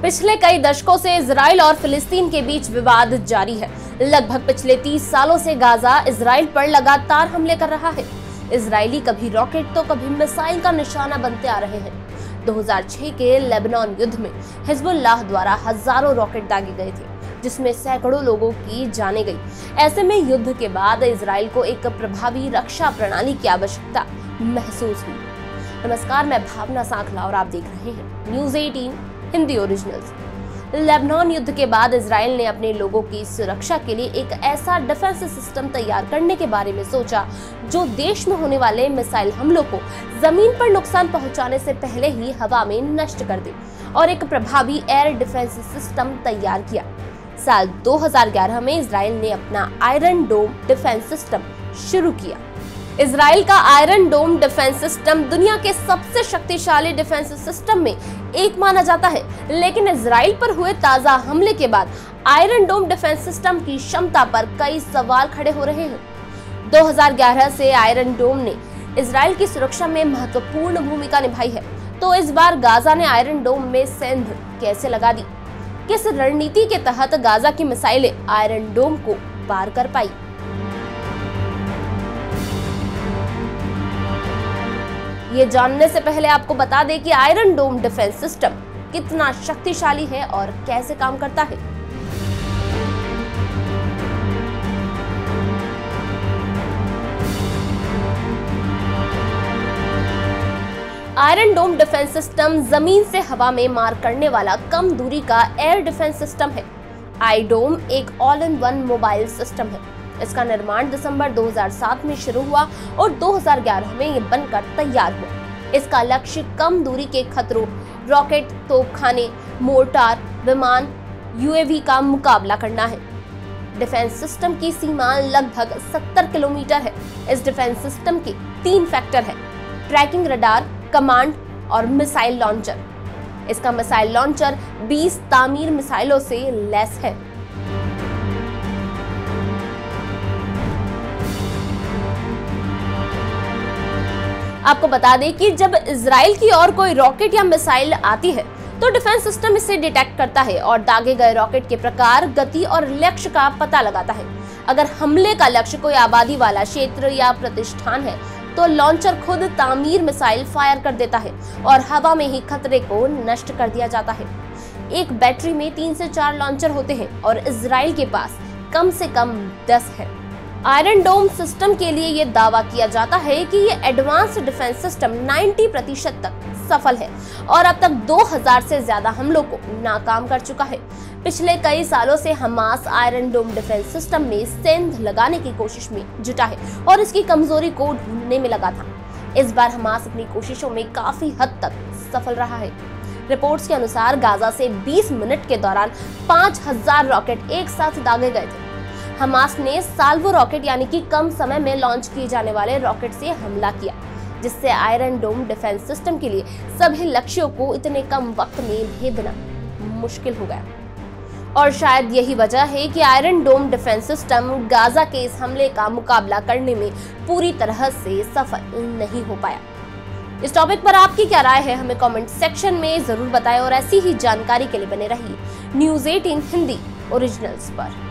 पिछले कई दशकों से इजराइल और फिलिस्तीन के बीच विवाद जारी है। लगभग पिछले 30 सालों से गाजा इजराइल पर लगातार हमले कर रहा है। इजरायली कभी रॉकेट तो कभी मिसाइल का निशाना बनते आ रहे हैं। 2006 के लेबनान युद्ध में हिजबुल्लाह द्वारा हजारों रॉकेट दागे गए थे, जिसमें सैकड़ों लोगों की जानें गई। ऐसे में युद्ध के बाद इजराइल को एक प्रभावी रक्षा प्रणाली की आवश्यकता महसूस हुई। नमस्कार, मैं भावना सांखला और आप देख रहे हैं न्यूज़ 18 हिंदी ओरिजिनल्स। लेबनान युद्ध के बाद इजराइल ने अपने लोगों की सुरक्षा के लिए एक ऐसा डिफेंस सिस्टम तैयार करने के बारे में सोचा जो देश में होने वाले मिसाइल हमलों को जमीन पर नुकसान पहुंचाने से पहले ही हवा में नष्ट कर दे और एक प्रभावी एयर डिफेंस सिस्टम तैयार किया। साल 2011 में इजराइल ने अपना आयरन डोम डिफेंस सिस्टम शुरू किया। इजराइल का आयरन डोम डिफेंस सिस्टम दुनिया के सबसे शक्तिशाली डिफेंस सिस्टम में एक माना जाता है, लेकिन इजराइल पर हुए ताजा हमले के बाद आयरन डोम डिफेंस सिस्टम की क्षमता पर कई सवाल खड़े हो रहे हैं। 2011 से आयरन डोम ने इजराइल की सुरक्षा में महत्वपूर्ण भूमिका निभाई है। तो इस बार गाजा ने आयरन डोम में सेंध कैसे लगा दी? किस रणनीति के तहत गाजा की मिसाइलें आयरन डोम को पार कर पाई? ये जानने से पहले आपको बता दें कि आयरन डोम डिफेंस सिस्टम कितना शक्तिशाली है और कैसे काम करता है। आयरन डोम डिफेंस सिस्टम जमीन से हवा में मार करने वाला कम दूरी का एयर डिफेंस सिस्टम है। आईडोम एक all in one mobile system है। इसका निर्माण दिसंबर 2007 में शुरू हुआ और 2011 में ये बनकर तैयार हुआ। इसका लक्ष्य कम दूरी के खतरों, रॉकेट, तोपखाने, मोर्टार, विमान, यूएवी का मुकाबला करना है। डिफेंस सिस्टम की सीमा लगभग 70 किलोमीटर है। इस डिफेंस सिस्टम के 3 फैक्टर है: ट्रैकिंग रडार, कमांड और मिसाइल लॉन्चर। इसका मिसाइल लॉन्चर 20 तामीर मिसाइलों से लैस है। आपको बता दें कि जब इजराइल की ओर कोई रॉकेट या मिसाइल आती है तो डिफेंस सिस्टम इसे डिटेक्ट करता है और दागे गए रॉकेट के प्रकार, गति और लक्ष्य का पता लगाता है। अगर हमले का लक्ष्य कोई आबादी वाला क्षेत्र या प्रतिष्ठान है तो लॉन्चर खुद तामीर मिसाइल फायर कर देता है और हवा में ही खतरे को नष्ट कर दिया जाता है। एक बैटरी में 3 से 4 लॉन्चर होते हैं और इजराइल के पास कम से कम 10 है। आयरन डोम सिस्टम के लिए यह दावा किया जाता है कि ये एडवांस्ड डिफेंस सिस्टम 90% तक सफल है और अब तक 2000 से ज्यादा हमलों को नाकाम कर चुका है। पिछले कई सालों से हमास आयरन डोम डिफेंस सिस्टम में सेंध लगाने की कोशिश में जुटा है और इसकी कमजोरी को ढूंढने में लगा था। इस बार हमास अपनी कोशिशों में काफी हद तक सफल रहा है। रिपोर्ट्स के अनुसार गाजा से 20 मिनट के दौरान 5000 रॉकेट एक साथ दागे गए थे। हमास ने साल्वो रॉकेट यानी कि कम समय में लॉन्च किए जाने वाले रॉकेट से हमला किया, जिससे आयरन डोम डिफेंस सिस्टम के लिए सभी लक्ष्यों को इतने कम वक्त में भेदना मुश्किल हो गया। और शायद यही वजह है कि आयरन डोम डिफेंस सिस्टम गाजा के इस हमले का मुकाबला करने में पूरी तरह से सफल नहीं हो पाया। इस टॉपिक पर आपकी क्या राय है, हमें कमेंट सेक्शन में जरूर बताएं और ऐसी ही जानकारी के लिए बने रहिए न्यूज़ 18 हिंदी ओरिजिनल्स पर।